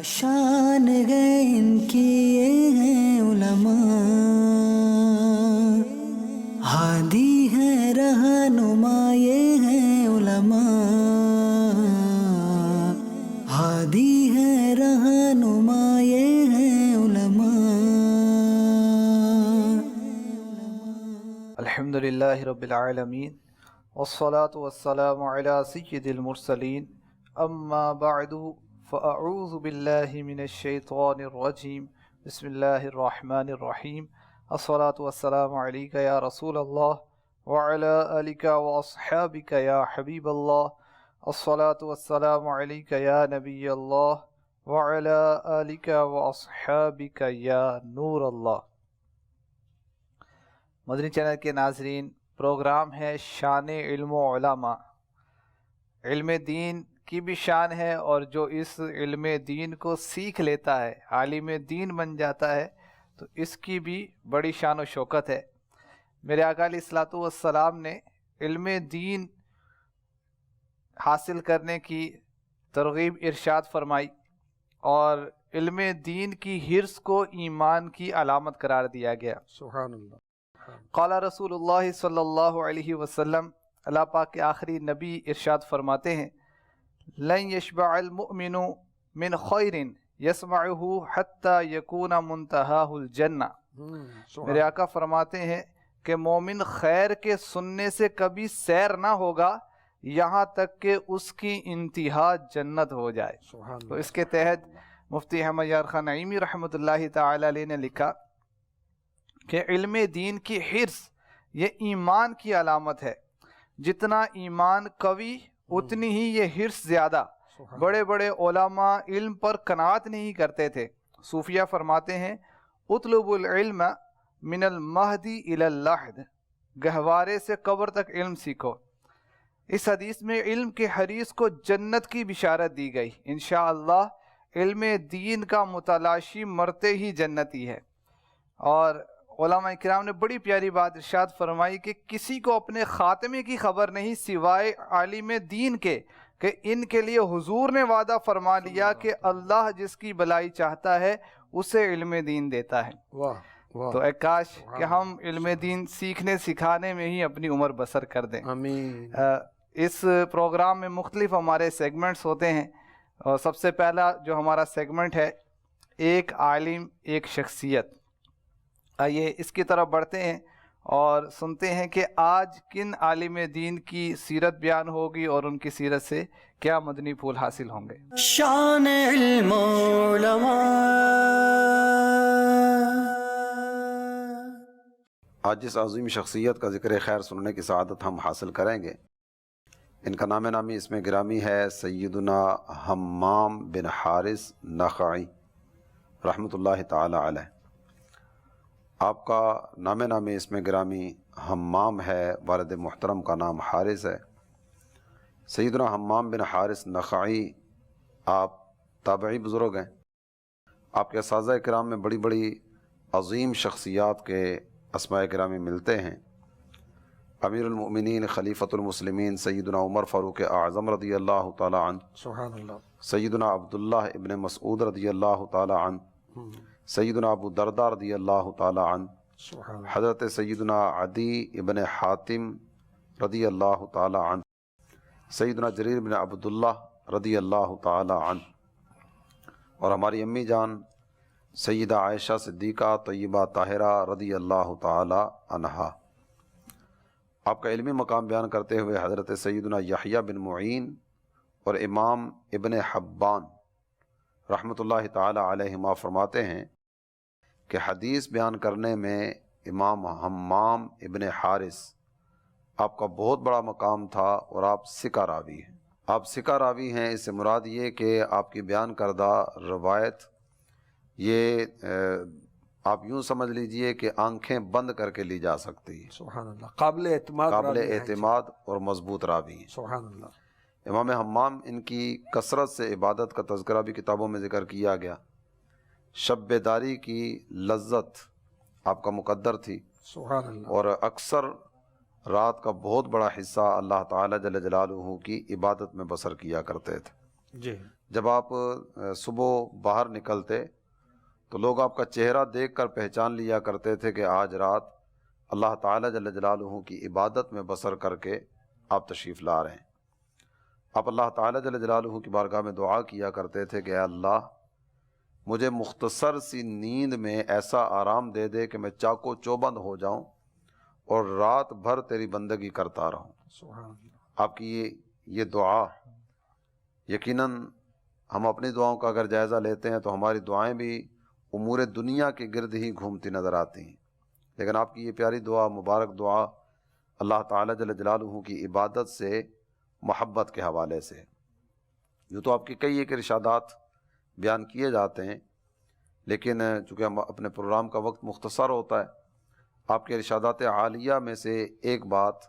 شان ہے ان کی یہ ہیں علماء، ہادی ہے رہنما یہ ہیں علماء، ہادی ہے رہنما یہ ہیں علماء۔ الحمدللہ رب العالمین والصلاة والسلام علی سید المرسلین، اما بعد فاعوذ باللہ من الشیطان الرجیم، بسم اللہ الرحمن الرحیم۔ الصلاة والسلام علیک یا رسول اللہ وعلی آلک واصحابک یا حبیب اللہ، الصلاة والسلام علیک یا نبی اللہ وعلی آلک واصحابک یا نور اللہ۔ مدنی چینل کے ناظرین، پروگرام ہے شان علم و علماء۔ علم دین کی بھی شان ہے، اور جو اس علم دین کو سیکھ لیتا ہے، عالم دین بن جاتا ہے، تو اس کی بھی بڑی شان و شوکت ہے۔ میرے آقا علیہ الصلوۃ والسلام نے علم دین حاصل کرنے کی ترغیب ارشاد فرمائی، اور علم دین کی حرص کو ایمان کی علامت قرار دیا گیا۔ سبحان اللہ۔ قال رسول اللہ صلی اللہ علیہ وسلم، اللہ پاک کے آخری نبی ارشاد فرماتے ہیں، لن یشبع المؤمن من خیر یسمعہ حتی یکون منتہاہ الجنہ۔ میرے آقا فرماتے ہیں کہ مومن خیر کے سننے سے کبھی سیر نہ ہوگا یہاں تک کہ اس کی انتہا جنت ہو جائے۔ تو اس کے تحت مفتی احمد یار خان نعیمی رحمۃ اللہ تعالی علیہ نے لکھا کہ علم دین کی حرص یہ ایمان کی علامت ہے۔ جتنا ایمان قوی اتنی ہی یہ حرص زیادہ۔ بڑے بڑے علماء علم پر قناعت نہیں کرتے تھے۔ صوفیہ فرماتے ہیں، اطلب العلم من المہدی الی اللحد، گہوارے سے قبر تک علم سیکھو۔ اس حدیث میں علم کے حریص کو جنت کی بشارت دی گئی۔ انشاءاللہ علم دین کا متلاشی مرتے ہی جنتی ہے۔ اور علماء کرام نے بڑی پیاری بات ارشاد فرمائی کہ کسی کو اپنے خاتمے کی خبر نہیں سوائے عالم دین کے، کہ ان کے لیے حضور نے وعدہ فرما لیا کہ اللہ جس کی بلائی چاہتا ہے اسے علم دین دیتا ہے۔ تو اے کاش کہ ہم علم دین سیکھنے سکھانے میں ہی اپنی عمر بسر کر دیں۔ آمین۔ اس پروگرام میں مختلف ہمارے سیگمنٹس ہوتے ہیں، اور سب سے پہلا جو ہمارا سیگمنٹ ہے، ایک عالم ایک شخصیت۔ آئیے اس کی طرف بڑھتے ہیں اور سنتے ہیں کہ آج کن عالم دین کی سیرت بیان ہوگی اور ان کی سیرت سے کیا مدنی پھول حاصل ہوں گے۔ شان علم علماء۔ آج جس عظیم شخصیت کا ذکر خیر سننے کی سعادت ہم حاصل کریں گے، ان کا نام نامی اس میں گرامی ہے سیدنا حمام بن حارث نخعی رحمۃ اللہ تعالی علیہ۔ آپ کا نام نامی اس میں گرامی حمام ہے، والد محترم کا نام حارث ہے۔ سیدنا حمام بن حارث نخعی آپ تابعی بزرگ ہیں۔ آپ کے اساتذہ کرام میں بڑی بڑی عظیم شخصیات کے اسماء کرامی ملتے ہیں۔ امیر المؤمنین خلیفۃ المسلمین سیدنا عمر فاروق اعظم رضی اللہ تعالی عنہ، سبحان اللہ، سیدنا عبداللہ ابن مسعود رضی اللہ تعالی عنہ، سیدنا ابو دردہ رضی اللہ تعالی عنہ، سبحان اللہ، حضرت سیدنا عدی ابن حاتم رضی اللہ تعالی عنہ، سیدنا جریر بن عبداللہ رضی اللہ تعالی عنہ، اور ہماری امی جان سیدہ عائشہ صدیقہ طیبہ طاہرہ رضی اللہ تعالی عنہا۔ آپ کا علمی مقام بیان کرتے ہوئے حضرت سیدنا یحییٰ بن معین اور امام ابن حبان رحمۃ اللہ تعالی علیہما فرماتے ہیں کہ حدیث بیان کرنے میں امام حمام ابن حارث آپ کا بہت بڑا مقام تھا، اور آپ ثقہ راوی ہیں۔ آپ ثقہ راوی ہیں، اس سے مراد یہ کہ آپ کی بیان کردہ روایت یہ آپ یوں سمجھ لیجئے کہ آنکھیں بند کر کے لی جا سکتی ہے۔ سبحان اللہ، قابل اعتماد قابل راوی ہیں۔ اعتماد اور مضبوط راوی ہیں۔ سبحان اللہ۔ امام حمام ان کی کثرت سے عبادت کا تذکرہ بھی کتابوں میں ذکر کیا گیا۔ شب بیداری کی لذت آپ کا مقدر تھی، سبحان اللہ، اور اکثر رات کا بہت بڑا حصہ اللہ تعالی جل جلالہ کی عبادت میں بسر کیا کرتے تھے۔ جی، جب آپ صبح باہر نکلتے تو لوگ آپ کا چہرہ دیکھ کر پہچان لیا کرتے تھے کہ آج رات اللہ تعالیٰ جل جلالہ کی عبادت میں بسر کر کے آپ تشریف لا رہے ہیں۔ آپ اللہ تعالیٰ جل جلالہ کی بارگاہ میں دعا کیا کرتے تھے کہ اے اللہ مجھے مختصر سی نیند میں ایسا آرام دے دے کہ میں چاقو چوبند ہو جاؤں اور رات بھر تیری بندگی کرتا رہوں۔ سبحان اللہ۔ آپ کی یہ دعا، یقیناً ہم اپنی دعاؤں کا اگر جائزہ لیتے ہیں تو ہماری دعائیں بھی امور دنیا کے گرد ہی گھومتی نظر آتی ہیں، لیکن آپ کی یہ پیاری دعا، مبارک دعا، اللہ تعالیٰ جل جلالہ کی عبادت سے، محبت کے حوالے سے، یوں تو آپ کی کئی ایک ارشادات بیان کیے جاتے ہیں، لیکن چونکہ ہم اپنے پروگرام کا وقت مختصر ہوتا ہے، آپ کے ارشادات عالیہ میں سے ایک بات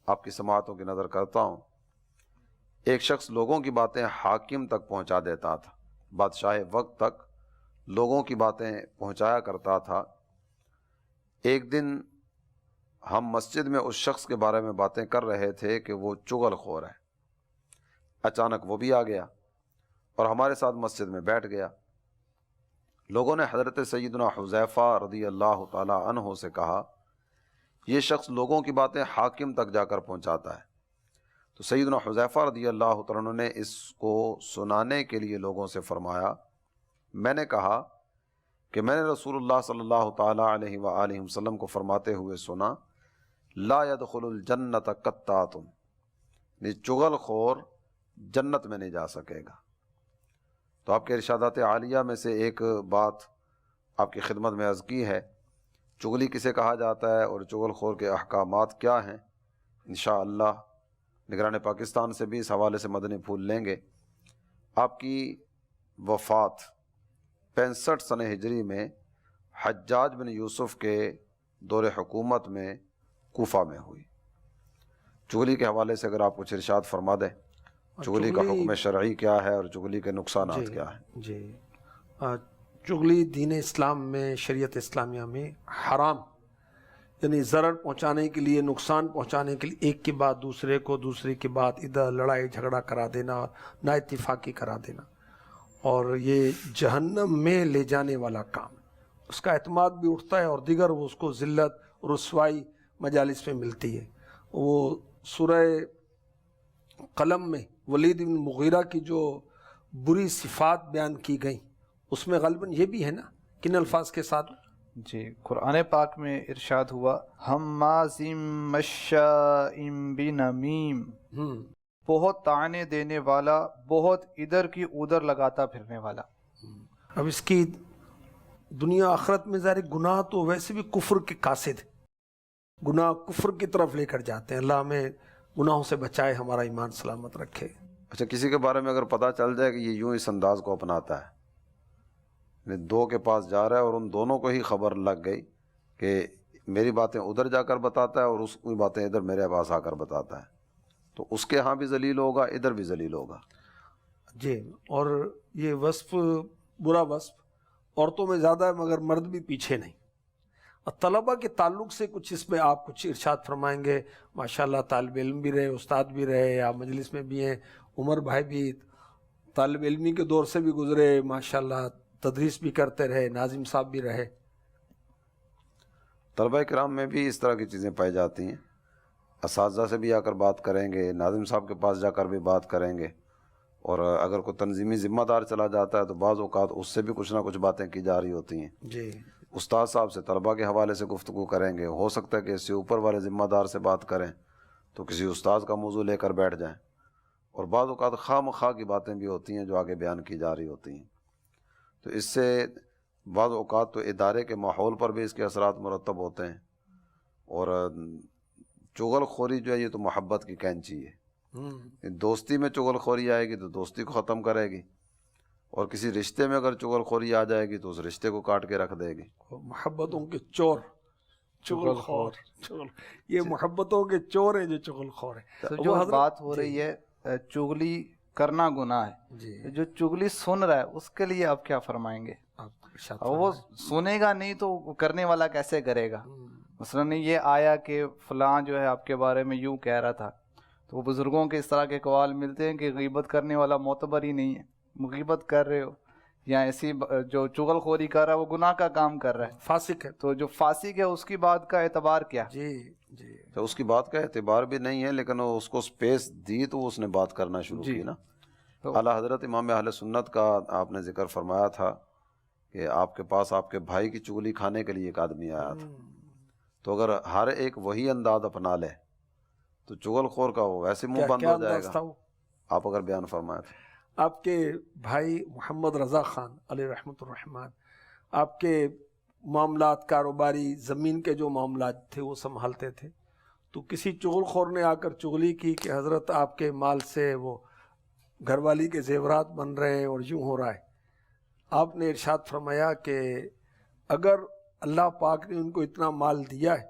آپ کی سماعتوں کی نظر کرتا ہوں۔ ایک شخص لوگوں کی باتیں حاکم تک پہنچا دیتا تھا، بادشاہ وقت تک لوگوں کی باتیں پہنچایا کرتا تھا۔ ایک دن ہم مسجد میں اس شخص کے بارے میں باتیں کر رہے تھے کہ وہ چغل خور ہے۔ اچانک وہ بھی آ گیا اور ہمارے ساتھ مسجد میں بیٹھ گیا۔ لوگوں نے حضرت سیدنا حذیفہ رضی اللہ تعالی عنہ سے کہا یہ شخص لوگوں کی باتیں حاکم تک جا کر پہنچاتا ہے۔ تو سیدنا حذیفہ رضی اللہ تعالیٰ عنہ نے اس کو سنانے کے لیے لوگوں سے فرمایا، میں نے کہا کہ میں نے رسول اللہ صلی اللہ تعالی علیہ وآلہ وسلم کو فرماتے ہوئے سنا، لا يدخل الجنت قطات، چغل خور جنت میں نہیں جا سکے گا۔ تو آپ کے ارشادات عالیہ میں سے ایک بات آپ کی خدمت میں عرض کی ہے، چغلی کسے کہا جاتا ہے اور چغل خور کے احکامات کیا ہیں۔ انشاءاللہ نگران پاکستان سے بھی اس حوالے سے مدنی پھول لیں گے۔ آپ کی وفات 65 سنہ ہجری میں حجاج بن یوسف کے دور حکومت میں کوفہ میں ہوئی۔ چغلی کے حوالے سے اگر آپ کچھ ارشاد فرما دیں، چغلی کا حکم شرعی کیا ہے اور چغلی کے نقصانات کیا ہیں؟ جی، چغلی دین اسلام میں، شریعت اسلامیہ میں حرام، یعنی ضرر پہنچانے کے لیے، نقصان پہنچانے کے لیے ایک کے بعد دوسرے کو، دوسرے کے بعد ادھر لڑائی جھگڑا کرا دینا، نا اتفاقی کرا دینا، اور یہ جہنم میں لے جانے والا کام۔ اس کا اعتماد بھی اٹھتا ہے اور دیگر وہ اس کو ذلت، رسوائی مجالس میں ملتی ہے۔ وہ سورہ قلم میں ولید بن مغیرہ کی جو بری صفات بیان کی گئیں، اس میں غالباً یہ بھی ہے نا، کن الفاظ کے ساتھ؟ جی، قرآن پاک میں ارشاد ہوا ہمازٍ مشاء بنمیم، بہت طعنے دینے والا، بہت ادھر کی ادھر لگاتا پھرنے والا۔ اب اس کی دنیا آخرت میں ظاہر گناہ تو ویسے بھی کفر کے قاصد، گناہ کفر کی طرف لے کر جاتے ہیں۔ اللہ ہمیں گناہوں سے بچائے، ہمارا ایمان سلامت رکھے۔ اچھا، کسی کے بارے میں اگر پتہ چل جائے کہ یہ یوں اس انداز کو اپناتا ہے، یعنی دو کے پاس جا رہا ہے اور ان دونوں کو ہی خبر لگ گئی کہ میری باتیں ادھر جا کر بتاتا ہے اور اس کی باتیں ادھر میرے پاس آ کر بتاتا ہے، تو اس کے ہاں بھی ذلیل ہوگا، ادھر بھی ذلیل ہوگا۔ جی، اور یہ وصف برا وصف عورتوں میں زیادہ ہے، مگر مرد بھی پیچھے نہیں۔ اور طلبہ کے تعلق سے کچھ اس میں آپ کچھ ارشاد فرمائیں گے؟ ماشاءاللہ طالب علم بھی رہے، استاد بھی رہے، آپ مجلس میں بھی ہیں، عمر بھائی بھی طالب علمی کے دور سے بھی گزرے، ماشاءاللہ تدریس بھی کرتے رہے، ناظم صاحب بھی رہے۔ طلبہ کرام میں بھی اس طرح کی چیزیں پائی جاتی ہیں، اساتذہ سے بھی آ کر بات کریں گے، ناظم صاحب کے پاس جا کر بھی بات کریں گے، اور اگر کوئی تنظیمی ذمہ دار چلا جاتا ہے تو بعض اوقات اس سے بھی کچھ نہ کچھ باتیں کی جا رہی ہوتی ہیں۔ جی، استاد صاحب سے طلبہ کے حوالے سے گفتگو کریں گے، ہو سکتا ہے کہ اس سے اوپر والے ذمہ دار سے بات کریں تو کسی استاد کا موضوع لے کر بیٹھ جائیں، اور بعض اوقات خواہ مخواہ کی باتیں بھی ہوتی ہیں جو آگے بیان کی جا رہی ہوتی ہیں۔ تو اس سے بعض اوقات تو ادارے کے ماحول پر بھی اس کے اثرات مرتب ہوتے ہیں، اور چغل خوری جو ہے یہ تو محبت کی کینچی ہے۔ دوستی میں چغل خوری آئے گی تو دوستی کو ختم کرے گی، اور کسی رشتے میں اگر چغل خوری آ جائے گی تو اس رشتے کو کاٹ کے رکھ دے گی۔ محبتوں کے چور چغل خور، یہ محبتوں کے چور ہیں جو چغل خور ہیں۔ تو جو بات ہو رہی ہے چغلی کرنا گناہ ہے، جی، جو چغلی سن رہا ہے اس کے لیے آپ کیا فرمائیں گے؟ وہ سنے گا نہیں تو کرنے والا کیسے کرے گا؟ مثلاً یہ آیا کہ فلاں جو ہے آپ کے بارے میں یوں کہہ رہا تھا، تو وہ بزرگوں کے اس طرح کے قوال ملتے ہیں کہ غیبت کرنے والا معتبر ہی نہیں ہے، غیبت کر رہے ہو یا ایسی جو چغل خوری کر رہا ہے وہ گناہ کا کام کر رہا ہے، فاسق ہے. تو جو فاسق ہے اس کی بات کا اعتبار کیا؟ جی جی تو اس کی بات کا اعتبار بھی نہیں ہے، لیکن وہ اس کو سپیس دی تو اس نے بات کرنا شروع کی نا. اعلیٰ حضرت امام اہل سنت کا آپ نے ذکر فرمایا تھا کہ آپ کے پاس آپ کے بھائی کی چغلی کھانے کے لیے ایک آدمی آیا تھا، تو اگر ہر ایک وہی انداز اپنا لے تو چغل خور کا وہ ویسے منہ بند کیا ہو جائے انداز تھا گا. وہ؟ آپ اگر بیان فرمایا تھا. آپ کے بھائی محمد رضا خان علیہ رحمۃ الرحمن آپ کے معاملات کاروباری زمین کے جو معاملات تھے وہ سنبھالتے تھے، تو کسی چغل خور نے آ کر چغلی کی کہ حضرت آپ کے مال سے وہ گھر والی کے زیورات بن رہے ہیں اور یوں ہو رہا ہے. آپ نے ارشاد فرمایا کہ اگر اللہ پاک نے ان کو اتنا مال دیا ہے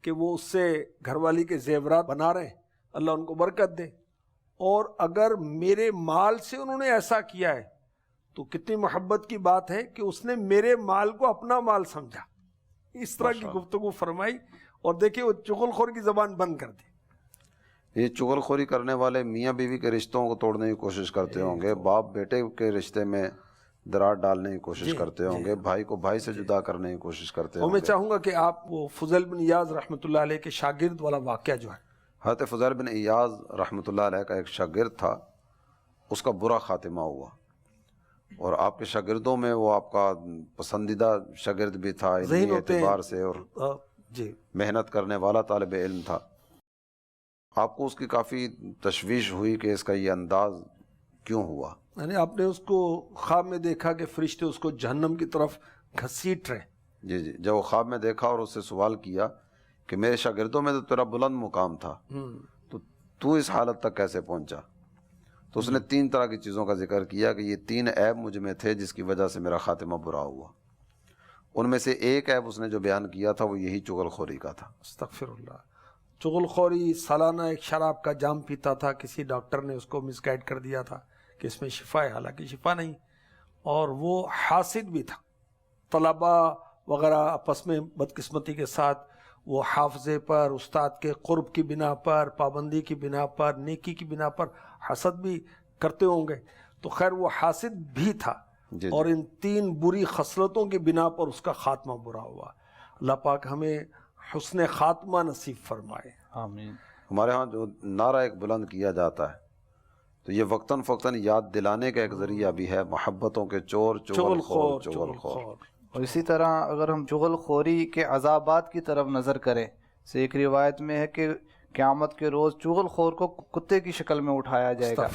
کہ وہ اس سے گھر والی کے زیورات بنا رہے ہیں، اللہ ان کو برکت دے، اور اگر میرے مال سے انہوں نے ایسا کیا ہے تو کتنی محبت کی بات ہے کہ اس نے میرے مال کو اپنا مال سمجھا. اس طرح کی گفتگو فرمائی اور دیکھیں وہ چغل خور کی زبان بند کر دی. یہ چغل خوری کرنے والے میاں بیوی کے رشتوں کو توڑنے کی کوشش کرتے ہوں گے، باپ بیٹے کے رشتے میں دراڑ ڈالنے کی کوشش کرتے ہوں گے، بھائی کو بھائی سے جدا کرنے کی کوشش کرتے اور ہوں میں گے. چاہوں گا کہ آپ وہ فضیل بن ایاز رحمۃ اللہ علیہ کے شاگرد والا واقعہ جو ہے، حضرت فضیل بن ایاز رحمۃ اللہ علیہ کا ایک شاگرد تھا، اس کا برا خاتمہ ہوا، اور آپ کے شاگردوں میں وہ آپ کا پسندیدہ شاگرد بھی تھا علمی اعتبار سے، اور جی محنت کرنے والا طالب علم تھا. آپ کو اس کی کافی تشویش ہوئی کہ اس کا یہ انداز کیوں ہوا. یعنی آپ نے اس کو خواب میں دیکھا کہ فرشتے اس کو جہنم کی طرف گھسیٹ رہے. جی جی، جب وہ خواب میں دیکھا اور اس سے سوال کیا کہ میرے شاگردوں میں تو تیرا بلند مقام تھا، تو اس حالت تک کیسے پہنچا؟ تو اس نے 3 طرح کی چیزوں کا ذکر کیا کہ یہ 3 عیب مجھ میں تھے جس کی وجہ سے میرا خاتمہ برا ہوا. ان میں سے ایک عیب اس نے جو بیان کیا تھا وہ یہی چغل خوری کا تھا. استغفر اللہ. چغل خوری، سالانہ ایک شراب کا جام پیتا تھا، کسی ڈاکٹر نے اس کو مس گائیڈ کر دیا تھا کہ اس میں شفا ہے، حالانکہ شفا نہیں، اور وہ حاسد بھی تھا. طلباء وغیرہ آپس میں بدقسمتی کے ساتھ وہ حافظے پر، استاد کے قرب کی بنا پر، پابندی کی بنا پر، نیکی کی بنا پر حسد بھی کرتے ہوں گے. تو خیر وہ حاسد بھی تھا، اور ان 3 بری خصلتوں کی بنا پر اس کا خاتمہ برا ہوا. اللہ پاک ہمیں حسن خاتمہ نصیب فرمائے. آمین. ہمارے ہاں جو نعرہ ایک بلند کیا جاتا ہے تو یہ وقتاً فوقتاً یاد دلانے کا ایک ذریعہ بھی ہے، محبتوں کے چور چغل خور چغل خور. اور اسی طرح اگر ہم چغل خوری کے عذابات کی طرف نظر کریں، تو ایک روایت میں ہے کہ قیامت کے روز چغل خور کو کتے کی شکل میں اٹھایا جائے گا،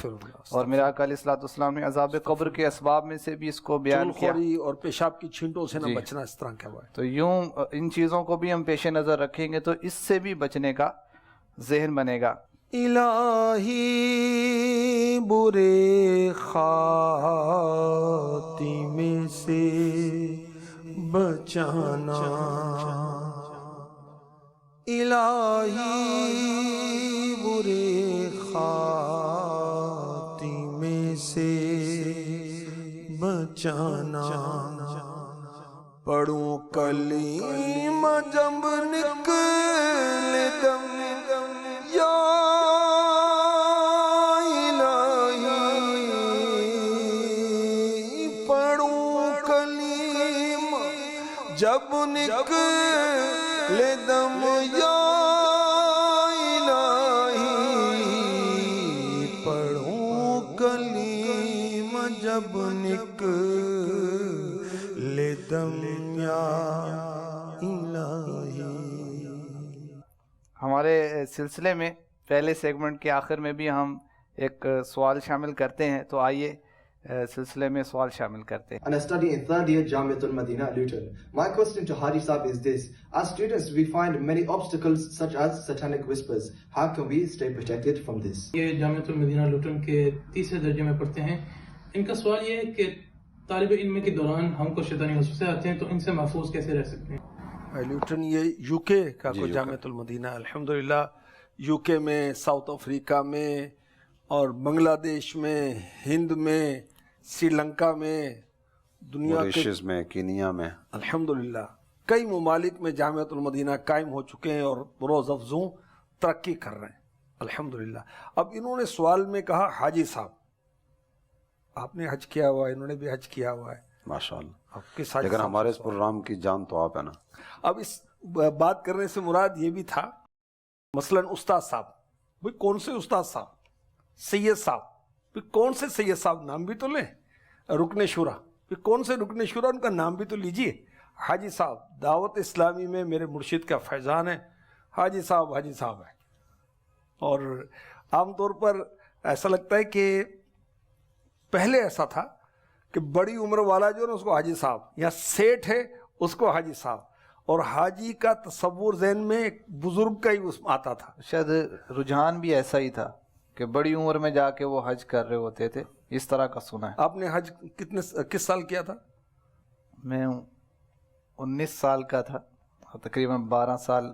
اور میرا آقا علیہ الصلوۃ والسلام نے عذاب قبر کے اسباب میں سے بھی اس کو بیان کیا. چغل خوری اور پیشاب کی چھینٹوں سے نہ بچنا، اس طرح کیا ہوا ہے. تو یوں ان چیزوں کو بھی ہم پیش نظر رکھیں گے تو اس سے بھی بچنے کا ذہن بنے گا. الہی برے خاتمے سے بچانا، الہی برے خاتمے سے بچانا. پڑھوں کلمہ جب نکلے دم، یا الہی پڑھوں کلمہ جب نکلے دم، یا الہی پڑھوں کلمہ جب نکلے دم، یا الہی. ہمارے سلسلے میں پہلے سیگمنٹ کے آخر میں بھی ہم ایک سوال شامل کرتے ہیں، تو آئیے سلسلے میں سوال شامل کرتے ہیں. And I study in 3rd year Jamiatul Madina Luton. My question to Hadi Saab is this: as students we find many obstacles such as satanic whispers. How can we stay protected from this? یہ جامعۃ المدینہ لوٹن کے 3 درجے میں پڑھتے ہیں. ان کا سوال یہ ہے کہ طالب علم کے دوران ہم کو شیطانی وسوسے آتے ہیں تو ان سے محفوظ کیسے رہ سکتے ہیں؟ لیوٹن یہ یو کے کا کوئی جامعۃ المدینہ، الحمدللہ یو کے میں، ساؤتھ افریقہ میں، اور بنگلہ دیش میں، ہند میں، سری لنکا میں، دنیا کے میں، کینیا میں، الحمدللہ کئی ممالک میں جامعۃ المدینہ قائم ہو چکے ہیں اور بروز افزوں ترقی کر رہے ہیں الحمدللہ. اب انہوں نے سوال میں کہا حاجی صاحب آپ نے حج کیا ہوا ہے, انہوں نے بھی حج کیا ہوا ہے. ماشاء اللہ. آپ کے ساتھ لیکن ہمارے اس پروگرام کی جان تو آپ ہے نا. اب اس بات کرنے سے مراد یہ بھی تھا, مثلا استاد صاحب, بھئی کون سے استاد صاحب؟ سید صاحب, بھئی کون سے سید صاحب, نام بھی تو لیں. رکن شورا, بھئی کون سے رکن شورا, ان کا نام بھی تو لیجئے. حاجی صاحب, دعوت اسلامی میں میرے مرشد کا فیضان ہے, حاجی صاحب ہے. اور عام طور پر ایسا لگتا ہے کہ پہلے ایسا تھا کہ بڑی عمر والا جو ہے نا اس کو حاجی صاحب, یا سیٹھ ہے اس کو حاجی صاحب, اور حاجی کا تصور ذہن میں ایک بزرگ کا ہی اس میں آتا تھا. شاید رجحان بھی ایسا ہی تھا کہ بڑی عمر میں جا کے وہ حج کر رہے ہوتے تھے, اس طرح کا سنا ہے. آپ نے حج کس سال کیا تھا؟ میں 19 سال کا تھا, تقریباً 12 سال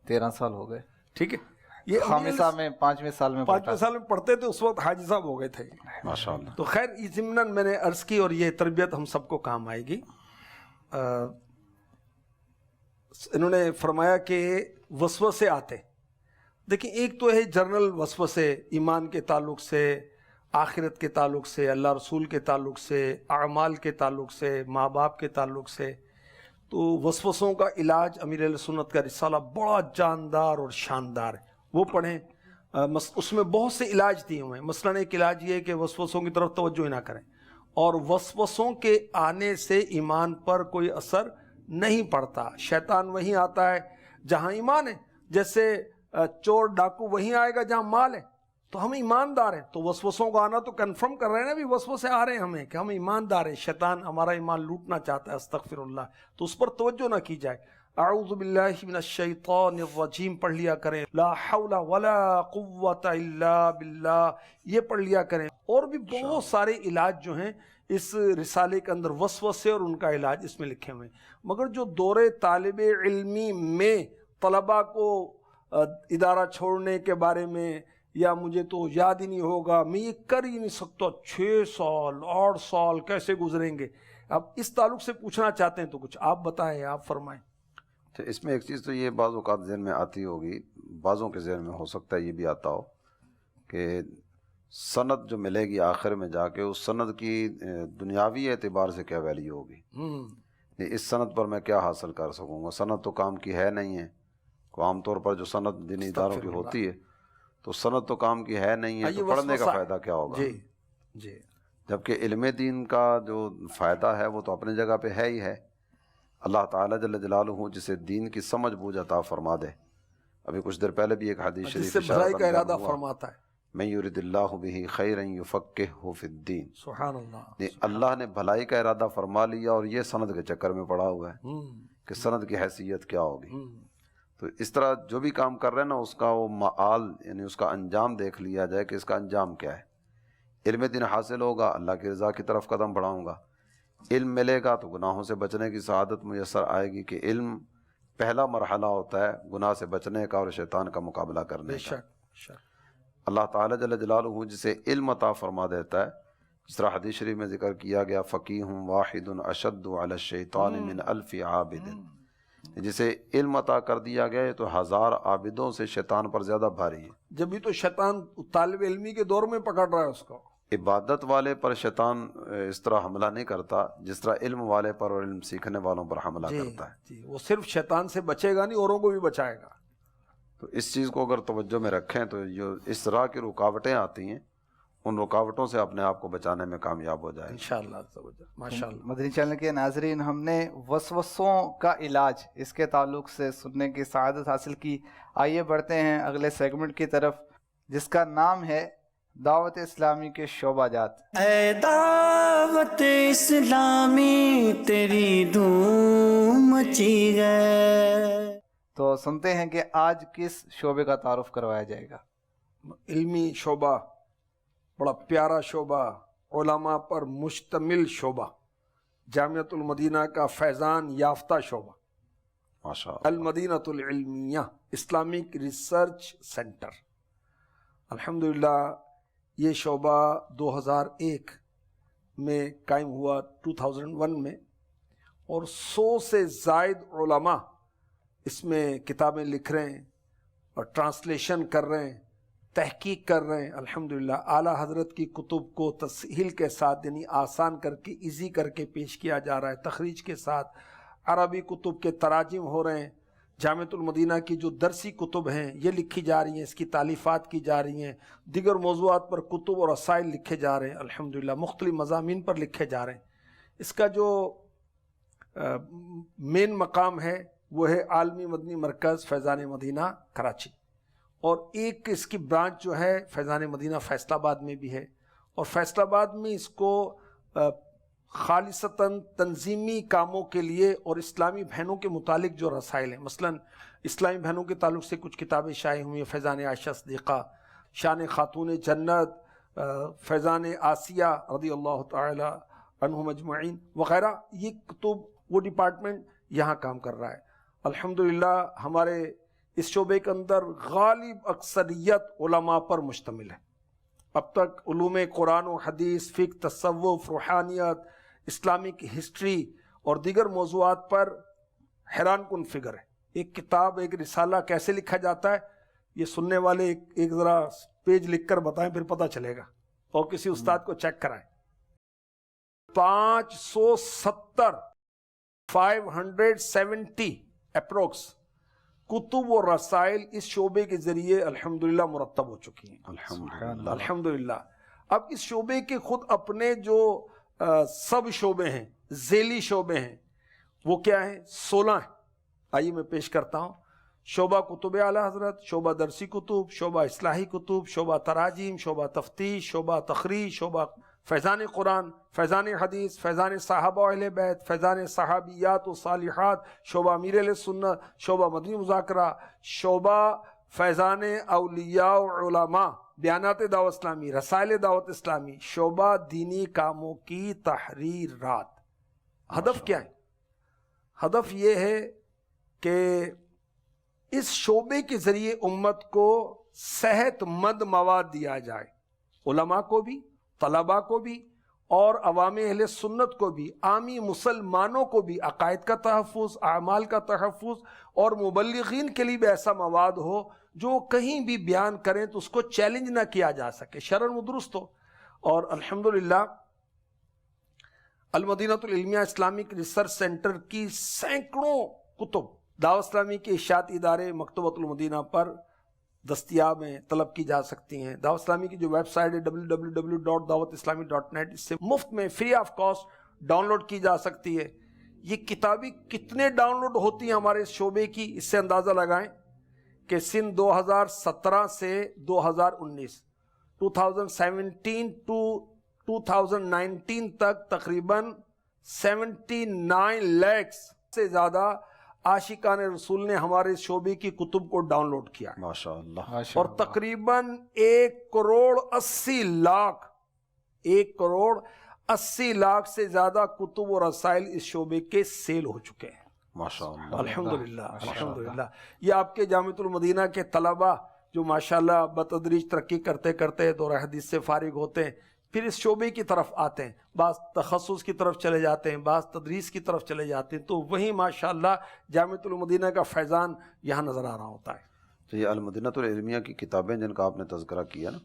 13 سال ہو گئے. ٹھیک ہے, یہ خامسہ میں 5ویں سال میں پڑھتا 5ویں سال میں پڑھتے تھے, اس وقت حاجی صاحب ہو گئے تھے. ماشاء اللہ. تو خیر یہ ضمناً میں نے عرض کی, اور یہ تربیت ہم سب کو کام آئے گی. انہوں نے فرمایا کہ وسوسے آتے, دیکھیں ایک تو ہے جنرل وسوسے, ایمان کے تعلق سے, آخرت کے تعلق سے, اللہ رسول کے تعلق سے, اعمال کے تعلق سے, ماں باپ کے تعلق سے. تو وسوسوں کا علاج امیر اہل سنت کا رسالہ بڑا جاندار اور شاندار ہے, وہ پڑھیں. اس میں بہت سے علاج دیے ہوئے ہیں. مثلاً ایک علاج یہ ہے کہ وسوسوں کی طرف توجہ ہی نہ کریں, اور وسوسوں کے آنے سے ایمان پر کوئی اثر نہیں پڑتا. شیطان وہیں آتا ہے جہاں ایمان ہے, جیسے چور ڈاکو وہیں آئے گا جہاں مال ہے. تو ہم ایماندار ہیں, تو وسوسوں کا آنا تو کنفرم کر رہے ہیں نا, بھی وسوسے آ رہے ہیں ہمیں کہ ہم ایماندار ہیں, شیطان ہمارا ایمان لوٹنا چاہتا ہے, استغفر اللہ, تو اس پر توجہ نہ کی جائے. اعوذ باللہ من الشیطان الرجیم پڑھ لیا کریں, لا حول ولا قوت الا باللہ یہ پڑھ لیا کریں. اور بھی بہت سارے علاج جو ہیں اس رسالے کے اندر, وسوسے اور ان کا علاج اس میں لکھے ہوئے ہیں. مگر جو دور طالب علمی میں طلباء کو ادارہ چھوڑنے کے بارے میں, یا مجھے تو یاد ہی نہیں ہوگا, میں یہ کر ہی نہیں سکتا, 6 سال 8 سال کیسے گزریں گے, اب اس تعلق سے پوچھنا چاہتے ہیں تو کچھ آپ بتائیں, آپ فرمائیں. تو اس میں ایک چیز تو یہ بعض اوقات ذہن میں آتی ہوگی, بعضوں کے ذہن میں ہو سکتا ہے یہ بھی آتا ہو کہ سند جو ملے گی آخر میں جا کے, اس سند کی دنیاوی اعتبار سے کیا ویلیو ہوگی, اس سند پر میں کیا حاصل کر سکوں گا. سند تو کام کی ہے نہیں ہے. عام طور پر جو سند دینی اداروں کی ہوتی ہے تو سند تو کام کی ہے نہیں ہے, تو پڑھنے کا فائدہ کیا ہوگا. جی جبکہ علم دین کا جو فائدہ ہے وہ تو اپنی جگہ پہ ہے ہی ہے. اللہ تعالیٰ جل جلالہ جسے دین کی سمجھ بوجھ عطا فرما دے. ابھی کچھ دیر پہلے بھی ایک حدیث شریف سے بھلائی کا ارادہ فرماتا ہے, من یرد اللہ بہ خیرا یفقہہ فی الدین. سبحان اللہ. اللہ نے بھلائی کا ارادہ فرما لیا اور یہ سند کے چکر میں پڑا ہوا ہے کہ سند کی حیثیت کیا ہوگی. تو اس طرح جو بھی کام کر رہے ہیں نا, اس کا وہ معال یعنی اس کا انجام دیکھ لیا جائے کہ اس کا انجام کیا ہے. علم دین حاصل ہوگا, اللہ کی رضا کی طرف قدم بڑھاؤں گا. علم ملے گا تو گناہوں سے بچنے کی سعادت میسر آئے گی, کہ علم پہلا مرحلہ ہوتا ہے گناہ سے بچنے کا اور شیطان کا مقابلہ کرنے کا. اللہ تعالیٰ جل جلالہ جسے علم عطا فرما دیتا ہے, جس طرح حدیث شریف میں ذکر کیا گیا, فقیہ واحد اشد علی الشیطان من 1000 عابد. جسے علم عطا کر دیا گیا ہے تو 1000 عابدوں سے شیطان پر زیادہ بھاری ہے. جب بھی تو شیطان طالب علمی کے دور میں پکڑ رہا ہے اس کو. عبادت والے پر شیطان اس طرح حملہ نہیں کرتا جس طرح علم والے پر اور علم سیکھنے والوں پر حملہ کرتا ہے. وہ صرف شیطان سے بچے گا نہیں, اوروں کو بھی بچائے گا. تو اس چیز کو اگر توجہ میں رکھیں تو جو اس طرح کی رکاوٹیں آتی ہیں, ان رکاوٹوں سے اپنے آپ کو بچانے میں کامیاب ہو جائے انشاءاللہ. ماشاءاللہ. مدنی چینل کے ناظرین, ہم نے وسوسوں کا علاج اس کے تعلق سے سننے کی سعادت حاصل کی. آئیے بڑھتے ہیں اگلے سیگمنٹ کی طرف, جس کا نام ہے دعوت اسلامی کے شعبہ جات. اے دعوت اسلامی تیری دھوم مچی ہے. تو سنتے ہیں کہ آج کس شعبے کا تعارف کروایا جائے گا. علمی شعبہ, بڑا پیارا شعبہ, علماء پر مشتمل شعبہ, جامعۃ المدینہ کا فیضان یافتہ شعبہ, ماشاءاللہ. المدینۃ العلمیہ اسلامک ریسرچ سینٹر. الحمدللہ یہ شعبہ 2001 میں قائم ہوا, 2001 میں, اور 100 سے زائد علماء اس میں کتابیں لکھ رہے ہیں اور ٹرانسلیشن کر رہے ہیں, تحقیق کر رہے ہیں الحمدللہ، اعلیٰ حضرت کی کتب کو تسہیل کے ساتھ یعنی آسان کر کے ایزی کر کے پیش کیا جا رہا ہے، تخریج کے ساتھ عربی کتب کے تراجم ہو رہے ہیں، جامعۃ المدینہ کی جو درسی کتب ہیں یہ لکھی جا رہی ہیں، اس کی تالیفات کی جا رہی ہیں، دیگر موضوعات پر کتب اور رسائل لکھے جا رہے ہیں الحمدللہ، مختلف مضامین پر لکھے جا رہے ہیں۔ اس کا جو مین مقام ہے وہ ہے عالمی مدنی مرکز فیضان مدینہ کراچی، اور ایک اس کی برانچ جو ہے فیضان مدینہ فیصل آباد میں بھی ہے، اور فیصل آباد میں اس کو خالصتاً تنظیمی کاموں کے لیے اور اسلامی بہنوں کے متعلق جو رسائل ہیں، مثلا اسلامی بہنوں کے تعلق سے کچھ کتابیں شائع ہوئی ہیں، فیضان عائشہ صدیقہ، شان خاتون جنت، فیضان آسیہ رضی اللہ تعالی عنہم اجمعین وغیرہ، یہ کتب وہ ڈپارٹمنٹ یہاں کام کر رہا ہے الحمدللہ۔ ہمارے اس شعبے کے اندر غالب اکثریت علماء پر مشتمل ہے۔ اب تک علوم قرآن و حدیث، فقہ، تصوف، روحانیت، اسلامک ہسٹری اور دیگر موضوعات پر حیران کن فگر ہے۔ ایک کتاب، ایک رسالہ کیسے لکھا جاتا ہے یہ سننے والے ایک ذرا پیج لکھ کر بتائیں، پھر پتہ چلے گا، اور کسی استاد کو چیک کرائیں۔ 570 اپروکس کتب و رسائل اس شعبے کے ذریعے الحمدللہ مرتب ہو چکی ہیں الحمدللہ۔ اب اس شعبے کے خود اپنے جو سب شعبے ہیں، ذیلی شعبے ہیں، وہ کیا ہیں؟ 16 ہیں۔ آئیے میں پیش کرتا ہوں۔ شعبہ کتب اعلیٰ حضرت، شعبہ درسی کتب، شعبہ اصلاحی کتب، شعبہ تراجیم، شعبہ تفتیش، شعبہ تخریج، شعبہ فیضان قرآن، فیضان حدیث، فیضان صحابہ و اہل بیت، فیضان صحابیات و صالحات، شعبہ امیر اہل سنت، شعبہ مدنی مذاکرہ، شعبہ فیضان اولیاء و علماء، بیانات دعوت اسلامی، رسائل دعوت اسلامی، شعبہ دینی کاموں کی تحریرات۔ ہدف کیا ہے؟ ہدف یہ ہے کہ اس شعبے کے ذریعے امت کو صحت مند مواد دیا جائے، علماء کو بھی، طلباء کو بھی، اور عوام اہل سنت کو بھی، عامی مسلمانوں کو بھی عقائد کا تحفظ، اعمال کا تحفظ، اور مبلغین کے لیے بھی ایسا مواد ہو جو کہیں بھی بیان کریں تو اس کو چیلنج نہ کیا جا سکے، شرعاً و درست ہو۔ اور الحمدللہ المدینہ العلمیہ اسلامک ریسرچ سینٹر کی سینکڑوں کتب دعوت اسلامی کے اشاعتی ادارے مکتبۃ المدینہ پر دستیاب ہیں، طلب کی جا سکتی ہیں۔ دعوت اسلامی کی جو ویب سائٹ ہے www.dawatislami.net، اس سے مفت میں free of cost download کی جا سکتی ہے۔ یہ کتابیں کتنے ڈاؤن لوڈ ہوتی ہیں ہمارے اس شعبے کی، اس سے اندازہ لگائیں کہ سن 2017 سے 2019 2017 to 2019 تک تقریباً 79 لاکھ سے زیادہ عاشقان رسول نے ہمارے شعبے کی کتب کو ڈاؤن لوڈ کیا ہے ماشاءاللہ، اور تقریباً 1,80,00,000 سے زیادہ کتب و رسائل اس شعبے کے سیل ہو چکے ہیں ماشاءاللہ الحمدللہ الحمدللہ۔ یہ آپ کے جامعۃ المدینہ کے طلباء جو ماشاءاللہ بتدریج ترقی کرتے کرتے دورہ حدیث سے فارغ ہوتے ہیں، پھر اس شعبے کی طرف آتے ہیں، بعض تخصص کی طرف چلے جاتے ہیں، بعض تدریس کی طرف چلے جاتے ہیں، تو وہیں ماشاءاللہ جامعۃ المدینہ کا فیضان یہاں نظر آ رہا ہوتا ہے۔ تو یہ المدینہ العلمیہ کی کتابیں جن کا آپ نے تذکرہ کیا نا،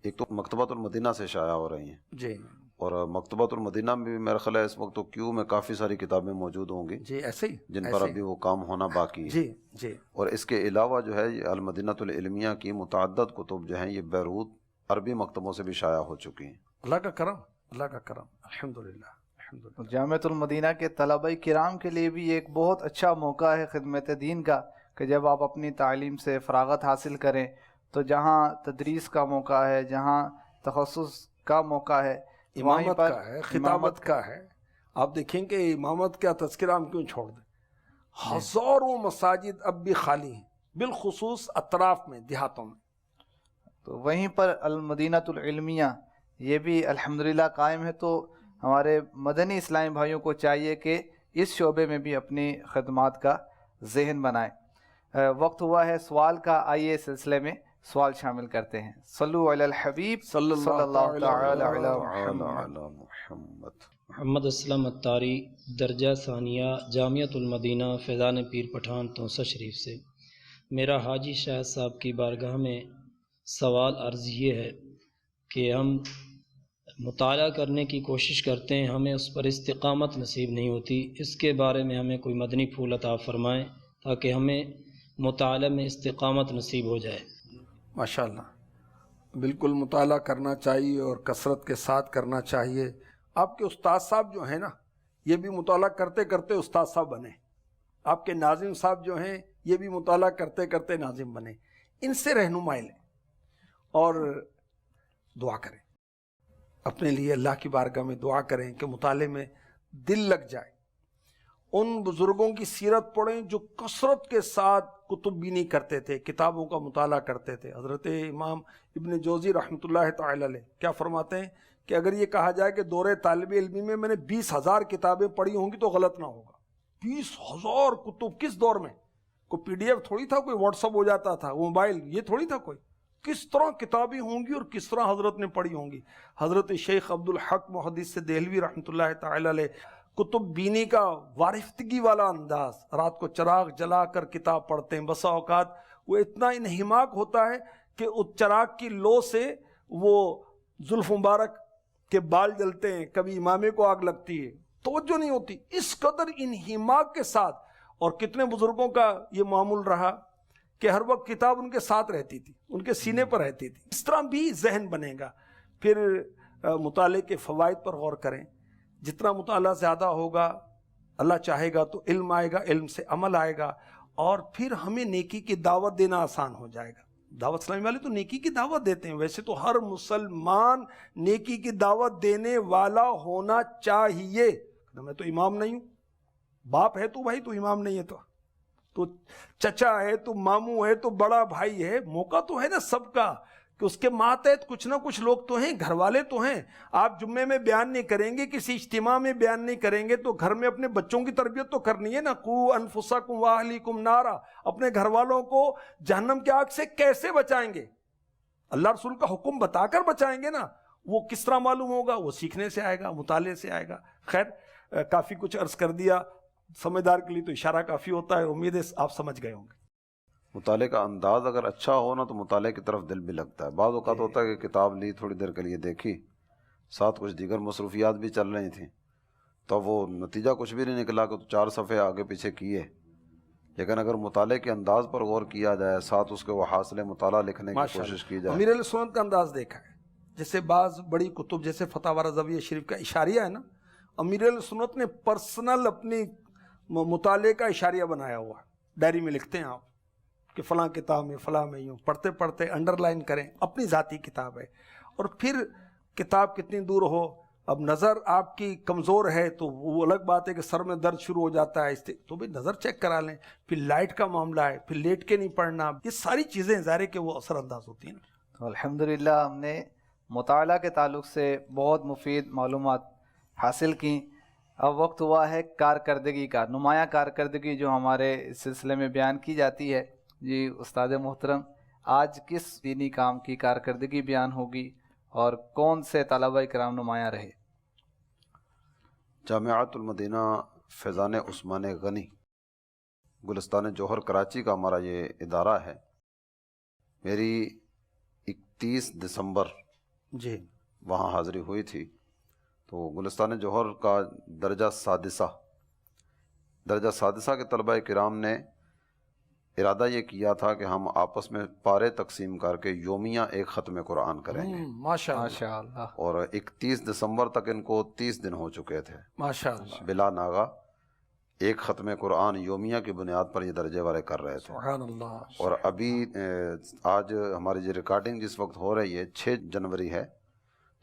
ایک تو مکتبۃ المدینہ سے شائع ہو رہی ہیں جی، اور مکتبۃ المدینہ میں بھی میرا خیال ہے اس وقت تو کیو میں کافی ساری کتابیں موجود ہوں گی جی ایسے ہی جن پر ابھی وہ کام ہونا باقی ہے۔ جی جی اور اس کے علاوہ جو ہے یہ المدینہ العلمیہ کی متعدد کتب جو ہیں یہ بیروت عربی مکتبوں سے بھی شائع ہو چکی ہیں۔ اللہ کا کرم، اللہ کا کرم، الحمدللہ الحمدللہ۔ جامعۃ المدینہ کے طلبہ کرام کے لیے بھی ایک بہت اچھا موقع ہے خدمت دین کا، کہ جب آپ اپنی تعلیم سے فراغت حاصل کریں تو جہاں تدریس کا موقع ہے، جہاں تخصص کا موقع ہے، امامت کا ہے، خطابت کا ہے۔ آپ دیکھیں کہ امامت کا تذکرہ ہم کیوں چھوڑ دیں، ہزاروں مساجد اب بھی خالی ہیں، بالخصوص اطراف میں، دیہاتوں میں۔ تو وہیں پر المدینہ العلمیہ یہ بھی الحمدللہ قائم ہے، تو ہمارے مدنی اسلامی بھائیوں کو چاہیے کہ اس شعبے میں بھی اپنی خدمات کا ذہن بنائیں۔ وقت ہوا ہے سوال کا، آئیے سلسلے میں سوال شامل کرتے ہیں۔ صلو علی الحبیب صلی اللہ تعالی علی محمد۔ محمد اسلم اتاری، درجہ ثانیہ، جامعۃ المدینہ فیضان پیر پٹھان توسہ شریف سے۔ میرا حاجی شاہد صاحب کی بارگاہ میں سوال عرض یہ ہے کہ ہم مطالعہ کرنے کی کوشش کرتے ہیں، ہمیں اس پر استقامت نصیب نہیں ہوتی، اس کے بارے میں ہمیں کوئی مدنی پھول عطا فرمائیں تاکہ ہمیں مطالعہ میں استقامت نصیب ہو جائے۔ ماشاءاللہ، بالکل مطالعہ کرنا چاہیے اور کثرت کے ساتھ کرنا چاہیے۔ آپ کے استاد صاحب جو ہیں نا، یہ بھی مطالعہ کرتے کرتے استاد صاحب بنے۔ آپ کے ناظم صاحب جو ہیں یہ بھی مطالعہ کرتے کرتے ناظم بنے۔ ان سے رہنمائی لیں اور دعا کریں، اپنے لیے اللہ کی بارگاہ میں دعا کریں کہ مطالعے میں دل لگ جائے۔ ان بزرگوں کی سیرت پڑھیں جو کثرت کے ساتھ کتب بینی کرتے تھے، کتابوں کا مطالعہ کرتے تھے۔ حضرت امام ابن جوزی رحمۃ اللہ تعالی علیہ کیا فرماتے ہیں کہ اگر یہ کہا جائے کہ دور طالب علمی میں میں نے 20,000 کتابیں پڑھی ہوں گی تو غلط نہ ہوگا۔ 20,000 کتب کس دور میں؟ کوئی پی ڈی ایف تھوڑی تھا، کوئی واٹس ایپ ہو جاتا تھا، موبائل یہ تھوڑی تھا کوئی۔ کس طرح کتابیں ہوں گی اور کس طرح حضرت نے پڑھی ہوں گی۔ حضرت شیخ عبدالحق محدث دہلوی رحمۃ اللہ تعالی علیہ کتب بینی کا وارفتگی والا انداز، رات کو چراغ جلا کر کتاب پڑھتے ہیں۔ بسا اوقات وہ اتنا انہماک ہوتا ہے کہ اس چراغ کی لو سے وہ زلف مبارک کے بال جلتے ہیں، کبھی امامے کو آگ لگتی ہے، توجہ نہیں ہوتی، اس قدر انہماک کے ساتھ۔ اور کتنے بزرگوں کا یہ معمول رہا کہ ہر وقت کتاب ان کے ساتھ رہتی تھی، ان کے سینے پر رہتی تھی۔ اس طرح بھی ذہن بنے گا۔ پھر مطالعے کے فوائد پر غور کریں۔ جتنا مطالعہ زیادہ ہوگا، اللہ چاہے گا تو علم آئے گا، علم سے عمل آئے گا، اور پھر ہمیں نیکی کی دعوت دینا آسان ہو جائے گا۔ دعوت اسلامی والے تو نیکی کی دعوت دیتے ہیں، ویسے تو ہر مسلمان نیکی کی دعوت دینے والا ہونا چاہیے۔ میں تو امام نہیں ہوں، باپ ہے تو بھائی تو امام نہیں ہے تو چچا ہے تو ماموں ہے تو بڑا بھائی ہے، موقع تو ہے نا سب کا کہ اس کے ماتحت کچھ نہ کچھ لوگ تو ہیں، گھر والے تو ہیں۔ آپ جمعے میں بیان نہیں کریں گے، کسی اجتماع میں بیان نہیں کریں گے تو گھر میں اپنے بچوں کی تربیت تو کرنی ہے نا۔ قوا انفسکم واہلیکم نارا، اپنے گھر والوں کو جہنم کی آگ سے کیسے بچائیں گے؟ اللہ رسول کا حکم بتا کر بچائیں گے نا۔ وہ کس طرح معلوم ہوگا؟ وہ سیکھنے سے آئے گا، مطالعے سے آئے گا۔ خیر، کافی کچھ عرض کر دیا، سمجھدار کے لیے تو اشارہ کافی ہوتا ہے۔ امید ہے آپ سمجھ گئے ہوں گے۔ مطالعے کا انداز اگر اچھا ہو نا تو مطالعے کی طرف دل بھی لگتا ہے۔ بعض اوقات ہوتا ہے کہ کتاب لی، تھوڑی دیر کے لیے دیکھی، ساتھ کچھ دیگر مصروفیات بھی چل رہی تھیں، تو وہ نتیجہ کچھ بھی نہیں نکلا کہ 4 صفحے آگے پیچھے کیے۔ لیکن اگر مطالعے کے انداز پر غور کیا جائے، ساتھ اس کے وہ حاصل مطالعہ لکھنے کی کوشش کی جائے۔ امیر علیہ سنت کا انداز دیکھا ہے، جیسے بعض بڑی کتب جیسے فتاوی رضویہ شریف کا اشاریہ ہے نا، امیر علیہ سنت نے پرسنل اپنی مطالعے کا اشاریہ بنایا ہوا، ڈائری میں لکھتے ہیں آپ کہ فلاں کتاب میں فلاں میں یوں، پڑھتے پڑھتے انڈر لائن کریں، اپنی ذاتی کتاب ہے۔ اور پھر کتاب کتنی دور ہو، اب نظر آپ کی کمزور ہے تو وہ الگ بات ہے کہ سر میں درد شروع ہو جاتا ہے، تو بھی نظر چیک کرا لیں۔ پھر لائٹ کا معاملہ ہے، پھر لیٹ کے نہیں پڑھنا، یہ ساری چیزیں ظاہر ہے کہ وہ اثر انداز ہوتی ہیں۔ تو الحمدللہ ہم نے مطالعہ کے تعلق سے بہت مفید معلومات حاصل کیں۔ اب وقت ہوا ہے کارکردگی کا، نمایاں کارکردگی جو ہمارے اس سلسلے میں بیان کی جاتی ہے۔ جی استاد محترم، آج کس دینی کام کی کارکردگی بیان ہوگی اور کون سے طلبہ کرام نمایاں رہے؟ جامعۃ المدینہ فیضان عثمان غنی گلستان جوہر کراچی کا ہمارا یہ ادارہ ہے۔ میری 31 دسمبر جی وہاں حاضری ہوئی تھی۔ تو گلستان جوہر کا درجہ سادسہ کے طلبہ کرام نے ارادہ یہ کیا تھا کہ ہم آپس میں پارے تقسیم کر کے یومیہ ایک ختم قرآن کریں گے، ماشاءاللہ۔ اور 31 دسمبر تک ان کو 30 دن ہو چکے تھے ماشاءاللہ، بلا ناغہ ایک ختم قرآن یومیہ کی بنیاد پر یہ درجے والے کر رہے تھے۔ سبحان اللہ۔ اور ابھی آج ہماری جو ریکارڈنگ جس وقت ہو رہی ہے 6 جنوری ہے،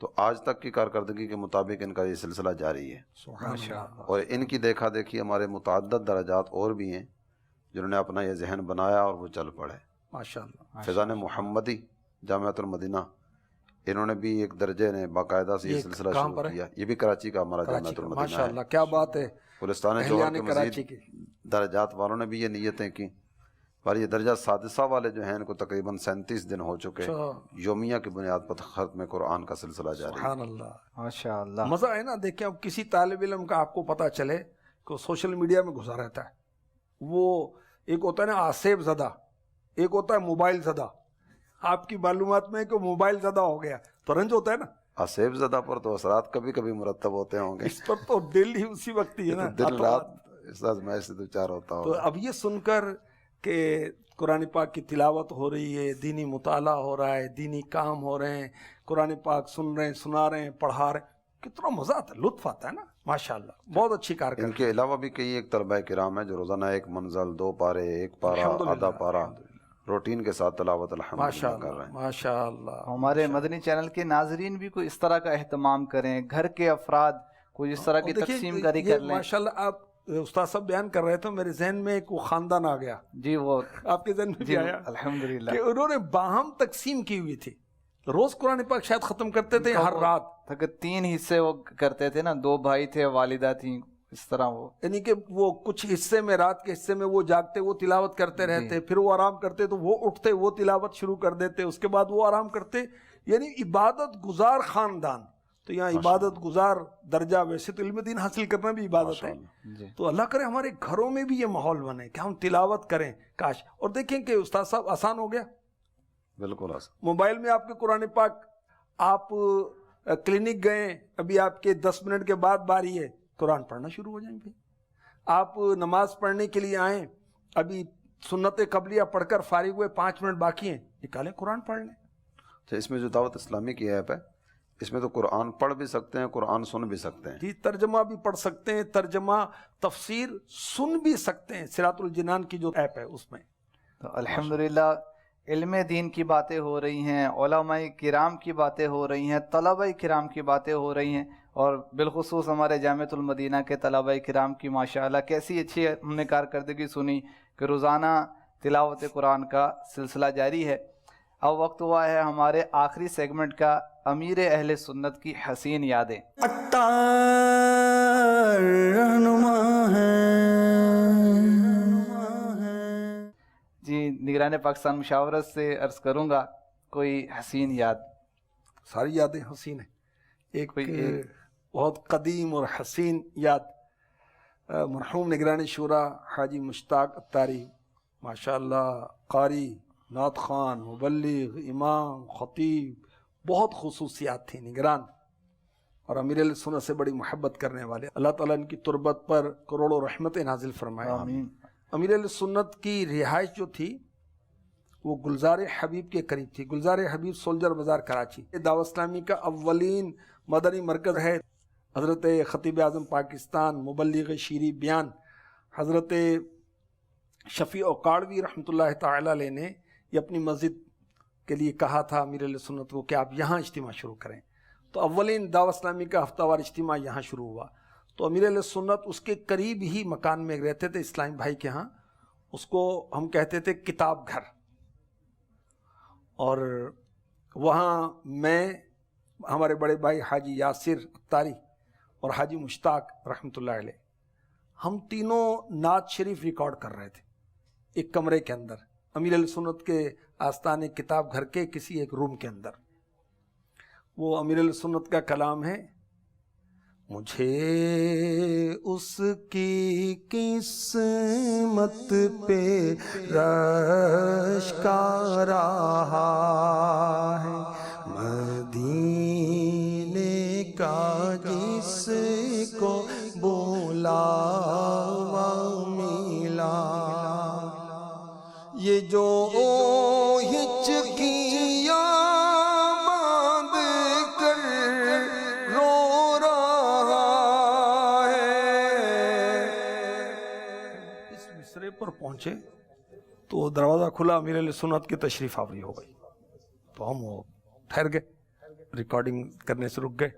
تو آج تک کی کارکردگی کے مطابق ان کا یہ سلسلہ جاری ہے۔ سبحان اللہ۔ اور ان کی دیکھا دیکھی ہمارے متعدد درجات اور بھی ہیں جنہوں نے اپنا یہ ذہن بنایا اور وہ چل پڑے۔ ماشاءاللہ۔ فیضان محمدی جامعۃ المدینہ، انہوں نے بھی ایک درجے نے باقاعدہ سے یہ سلسلہ شروع کیا۔ یہ بھی کراچی کا ہمارا جامعۃ المدینہ ہے۔ ماشاءاللہ، کیا بات ہے۔ گلستان جوہر کے مزید درجات والوں نے بھی یہ نیتیں کی، پر یہ درجہ سادسہ والے جو ہیں ان کو تقریباً 37 دن ہو چکے، یومیہ کی بنیاد پر ختم قرآن کا سلسلہ جاری ہے۔ سبحان اللہ، ماشاءاللہ۔ مزہ ہے نا۔ دیکھیں اب کسی طالب علم کا آپ کو پتہ چلے کہ وہ سوشل میڈیا میں گھسا رہتا ہے، وہ ایک ہوتا ہے نا آصف زدہ، ایک ہوتا ہے موبائل زدہ۔ آپ کی معلومات میں کہ موبائل زیادہ ہو گیا تو رنج ہوتا ہے نا. آصف زدہ پر تو اثرات کبھی کبھی مرتب ہوتے ہوں گے. اس پر تو دل ہی اسی وقت ہی ہے نا, دن رات اس آزمائش سے دوچار ہوتا تو ہوگا. اب یہ سن کر کہ قرآن پاک کی تلاوت ہو رہی ہے, دینی مطالعہ ہو رہا ہے, دینی کام ہو رہے ہیں, قرآن پاک سن رہے ہیں, سنا رہے ہیں, پڑھا رہے ہیں, کتنا مزہ آتا ہے, لطف آتا ہے نا. ماشاءاللہ بہت اچھی کار ان کے علاوہ بھی کئی ایک طلبہ کرام ہیں جو روزانہ ایک منزل, 2 پارے, 1 پارا, آدھا پارا روٹین کے ساتھ تلاوت الحمدللہ کر رہے ہیں. ماشاءاللہ. ہمارے مدنی چینل کے ناظرین بھی کوئی اس طرح کا اہتمام کریں, گھر کے افراد کوئی اس طرح کی تقسیم کاری کر لیں. ماشاءاللہ آپ استاد صاحب بیان کر رہے تھے, میرے ذہن میں ایک وہ خاندان آ گیا. جی وہ آپ کے ذہن میں بھی آیا الحمدللہ کہ انہوں نے باہم تقسیم کی ہوئی تھی. روز قرآن پاک شاید ختم کرتے تھے ہر رات. تک 3 حصے وہ کرتے تھے نا, 2 بھائی تھے, والدہ تھیں, اس طرح وہ یعنی کہ وہ کچھ حصے میں, رات کے حصے میں وہ جاگتے, وہ تلاوت کرتے رہتے, پھر وہ آرام کرتے تو وہ اٹھتے, وہ تلاوت شروع کر دیتے, اس کے بعد وہ آرام کرتے. یعنی عبادت گزار خاندان. تو یہاں عبادت گزار درجہ, ویسے تو علم دین حاصل کرنا بھی عبادت ہے, تو اللہ کرے ہمارے گھروں میں بھی یہ ماحول بنے کہ ہم تلاوت کریں. کاش. اور دیکھیں کہ استاد صاحب آسان ہو گیا, بالکل آسان. موبائل میں آپ کے قرآن پاک, آپ کلینک گئے, ابھی آپ کے 10 منٹ کے بعد باری ہے, قرآن پڑھنا شروع ہو جائیں گے. آپ نماز پڑھنے کے لیے آئیں, ابھی سنت قبلیہ پڑھ کر فارغ ہوئے, 5 منٹ باقی ہیں, نکالیں قرآن پڑھ لیں. اچھا, اس میں جو دعوت اسلامی کی ایپ ہے اس میں تو قرآن پڑھ بھی سکتے ہیں, قرآن سن بھی سکتے ہیں. جی, ترجمہ بھی پڑھ سکتے ہیں, ترجمہ تفسیر سن بھی سکتے ہیں. صراط الجنان کی جو ایپ ہے اس میں. تو الحمدللہ علم دین کی باتیں ہو رہی ہیں, علماء کرام کی باتیں ہو رہی ہیں, طلبہ کرام کی باتیں ہو رہی ہیں, اور بالخصوص ہمارے جامعۃ المدینہ کے طلبہ کرام کی ماشاءاللہ کیسی اچھی ہم نے کارکردگی سنی کہ روزانہ تلاوت قرآن کا سلسلہ جاری ہے. اب وقت ہوا ہے ہمارے آخری سیگمنٹ کا, امیر اہل سنت کی حسین یادیں. عطار رہنما ہے. جی, نگران پاکستان مشاورت سے عرض کروں گا کوئی حسین یاد. ساری یادیں حسین ہیں. ایک بہت قدیم اور حسین یاد, مرحوم نگران شورا حاجی مشتاق عطاری, ماشاءاللہ قاری, نعت خوان, مبلغ, امام, خطیب, بہت خصوصیات تھیں نگران, اور امیر اہل سنت سے بڑی محبت کرنے والے. اللہ تعالیٰ ان کی تربت پر کروڑوں رحمتیں نازل فرمائے. آمین. امیر اہل سنت کی رہائش جو تھی وہ گلزار حبیب کے قریب تھی. گلزار حبیب سولجر بازار کراچی. دعوت اسلامی کا اولین مدنی مرکز ہے. حضرت خطیب اعظم پاکستان, مبلغ شیری بیان حضرت شفیع اوقاڑوی رحمۃ اللہ تعالی علیہ نے یہ اپنی مسجد کے لیے کہا تھا امیر اہل سنت کو کہ آپ یہاں اجتماع شروع کریں. تو اولین دعوت اسلامی کا ہفتہ وار اجتماع یہاں شروع ہوا. تو امیر اہل سنت اس کے قریب ہی مکان میں رہتے تھے, اسلام بھائی کے ہاں. اس کو ہم کہتے تھے کتاب گھر. اور وہاں میں, ہمارے بڑے بھائی حاجی یاسر عطاری اور حاجی مشتاق رحمۃ اللہ علیہ, ہم تینوں نعت شریف ریکارڈ کر رہے تھے ایک کمرے کے اندر, امیر اہل سنت کے آستانے کتاب گھر کے کسی ایک روم کے اندر. وہ امیر اہل سنت کا کلام ہے, مجھے اس کی قسمت پہ رشک آ رہا ہے, مدینے کا جس کو بلاوا ملا, یہ جو ہچکیاں باندھ کر رو رہا ہے. اس مصرے پر پہنچے تو دروازہ کھلا, امیر اہل سنت کی تشریف آوری ہو گئی. تو ہم وہ ٹھہر گئے, ریکارڈنگ کرنے سے رک گئے.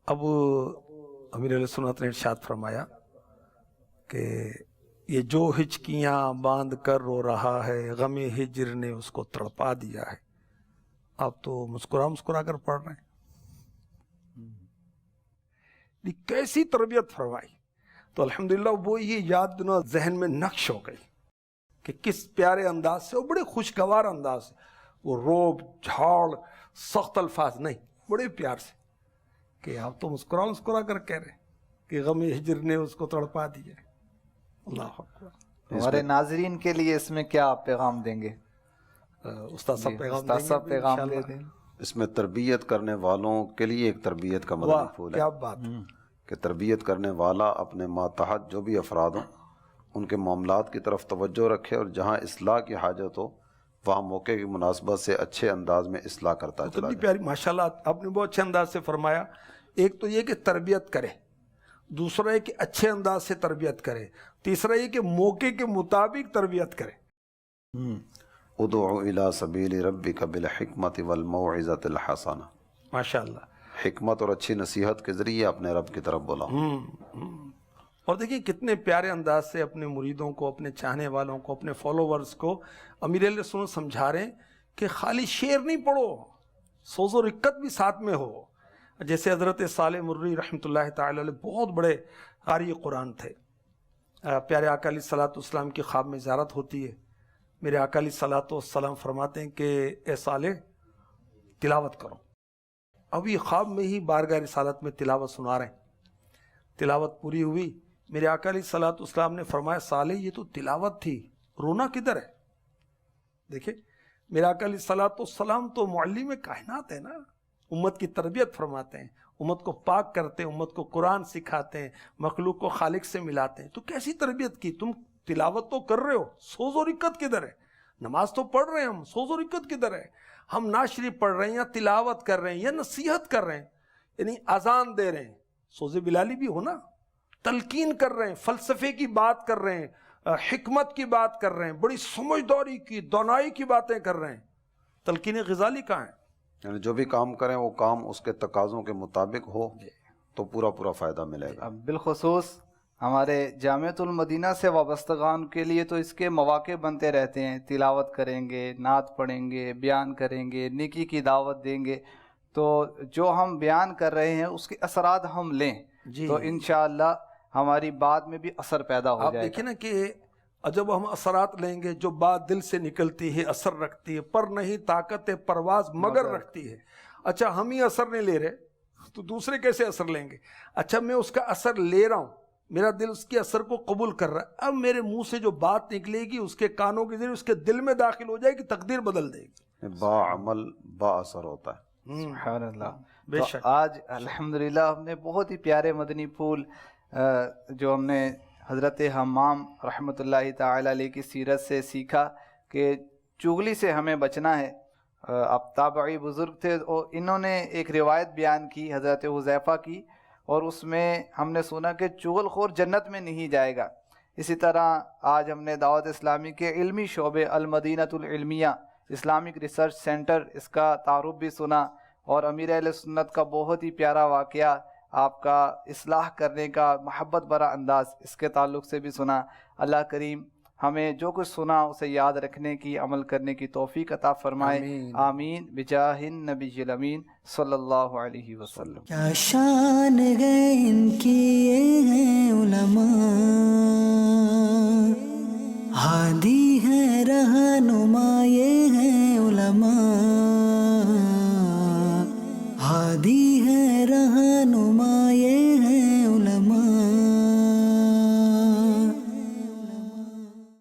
اب امیر اہل سنت نے ارشاد فرمایا کہ یہ جو ہچکیاں باندھ کر رو رہا ہے, غم ہجر نے اس کو تڑپا دیا ہے. آپ تو مسکرا مسکرا کر پڑھ رہے ہیں. کیسی تربیت فرمائی. تو الحمدللہ وہ یہ یاد نا ذہن میں نقش ہو گئی کہ کس پیارے انداز سے, اور بڑے خوشگوار انداز سے, وہ روب جھاڑ سخت الفاظ نہیں, بڑے پیار سے, کہ آپ تو مسکرا مسکرا کر کہہ رہے کہ غم ہجر نے اس کو تڑپا دیا. اللہ اکبر. ہمارے ناظرین کے لیے اس میں کیا پیغام دیں گے؟ استاد صاحب پیغام استاد دیں گے صاحب ابھی پیغام انشاءاللہ۔ دے دیں۔ اس میں تربیت کرنے والوں کے لیے ایک تربیت کا مدنی واہ پھول کیا ہے بات، کہ تربیت کرنے والا اپنے ماتحت جو بھی افراد ہوں ان کے معاملات کی طرف توجہ رکھے، اور جہاں اصلاح کی حاجت ہو وہاں موقع کی مناسبت سے اچھے انداز میں اصلاح کرتا چلا کتنی جائے۔ پیاری ماشاءاللہ آپ نے بہت اچھے انداز سے فرمایا۔ ایک تو یہ کہ تربیت کرے، دوسرا یہ کہ اچھے انداز سے تربیت کرے، تیسرا یہ کہ موقع کے مطابق تربیت کرے۔ ادعو الی سبیل ربک بالحکمت والموعظۃ الحسنہ، ماشاءاللہ۔ حکمت اور اچھی نصیحت کے ذریعے اپنے رب کی طرف بلاؤ۔ اور دیکھیں کتنے پیارے انداز سے اپنے مریدوں کو، اپنے چاہنے والوں کو، اپنے فالوورز کو امیر اہل سنت سمجھا رہے ہیں کہ خالی شعر نہیں پڑھو، سوز و رقت بھی ساتھ میں ہو۔ جیسے حضرت صالح مری رحمۃ اللہ تعالی علیہ بہت بڑے قاری قرآن تھے۔ پیارے آقا علیہ الصلوۃ والسلام کی خواب میں زیارت ہوتی ہے، میرے آقا علیہ الصلوۃ والسلام فرماتے ہیں کہ اے صالح تلاوت کرو۔ اب یہ خواب میں ہی بارگاہ رسالت میں تلاوت سنا رہے ہیں، تلاوت پوری ہوئی، میرے آقا علیہ الصلوۃ والسلام نے فرمایا صالح یہ تو تلاوت تھی، رونا کدھر ہے؟ دیکھیں میرے آقا علیہ الصلوۃ والسلام تو معلم کائنات ہے نا، امت کی تربیت فرماتے ہیں، امت کو پاک کرتے ہیں، امت کو قرآن سکھاتے ہیں، مخلوق کو خالق سے ملاتے ہیں۔ تو کیسی تربیت کی؟ تم تلاوت تو کر رہے ہو، سوز و رقت کدھر ہے؟ نماز تو پڑھ رہے ہیں ہم، سوز و رقت کدھر ہے؟ ہم نعت شریف پڑھ رہے ہیں یا تلاوت کر رہے ہیں یا نصیحت کر رہے ہیں، یعنی اذان دے رہے ہیں، سوز بلالی بھی ہو نا، تلقین کر رہے ہیں، فلسفے کی بات کر رہے ہیں، حکمت کی بات کر رہے ہیں، بڑی سمجھداری کی دانائی کی باتیں کر رہے ہیں، تلقین غزالی کہاں ہے؟ یعنی جو بھی کام کریں وہ کام اس کے تقاضوں کے مطابق ہو تو پورا فائدہ ملے گا۔ بالخصوص ہمارے جامعۃ المدینہ سے وابستگان کے لیے تو اس کے مواقع بنتے رہتے ہیں، تلاوت کریں گے، نعت پڑھیں گے، بیان کریں گے، نیکی کی دعوت دیں گے، تو جو ہم بیان کر رہے ہیں اس کے اثرات ہم لیں تو انشاءاللہ ہماری بات میں بھی اثر پیدا ہو آپ جائے گا۔ دیکھیں نا کہ جب ہم اثرات لیں گے، جو بات دل سے نکلتی ہے اثر رکھتی ہے، پر نہیں طاقت پرواز مگر رکھتی ہے۔ اچھا ہم ہی اثر نہیں لے رہے تو دوسرے کیسے اثر لیں گے؟ اچھا میں اس کا اثر لے رہا ہوں، میرا دل اس کے اثر کو قبول کر رہا ہے، اب میرے منہ سے جو بات نکلے گی اس کے کانوں کے ذریعے اس کے دل میں داخل ہو جائے گی، تقدیر بدل دے گی۔ با عمل با اثر ہوتا ہے۔ سبحان اللہ۔ بے تو شک آج الحمدللہ ہم نے بہت ہی پیارے مدنی پھول جو ہم نے حضرت حمام رحمۃ اللہ تعالی علیہ کی سیرت سے سیکھا کہ چغلی سے ہمیں بچنا ہے۔ اب تابعی بزرگ تھے اور انہوں نے ایک روایت بیان کی حضرت حذیفہ کی، اور اس میں ہم نے سنا کہ چغل خور جنت میں نہیں جائے گا۔ اسی طرح آج ہم نے دعوت اسلامی کے علمی شعبے المدینۃ العلمیہ اسلامک ریسرچ سینٹر اس کا تعارف بھی سنا، اور امیر اہل سنت کا بہت ہی پیارا واقعہ آپ کا اصلاح کرنے کا محبت برا انداز اس کے تعلق سے بھی سنا۔ اللہ کریم ہمیں جو کچھ سنا اسے یاد رکھنے کی، عمل کرنے کی توفیق عطا فرمائے، آمین بجاہ النبی الامین صلی اللہ علیہ وسلم۔ کیا شان ہے ان کی یہ ہیں علماء، ہادی ہے رہنما یہ ہیں علماء۔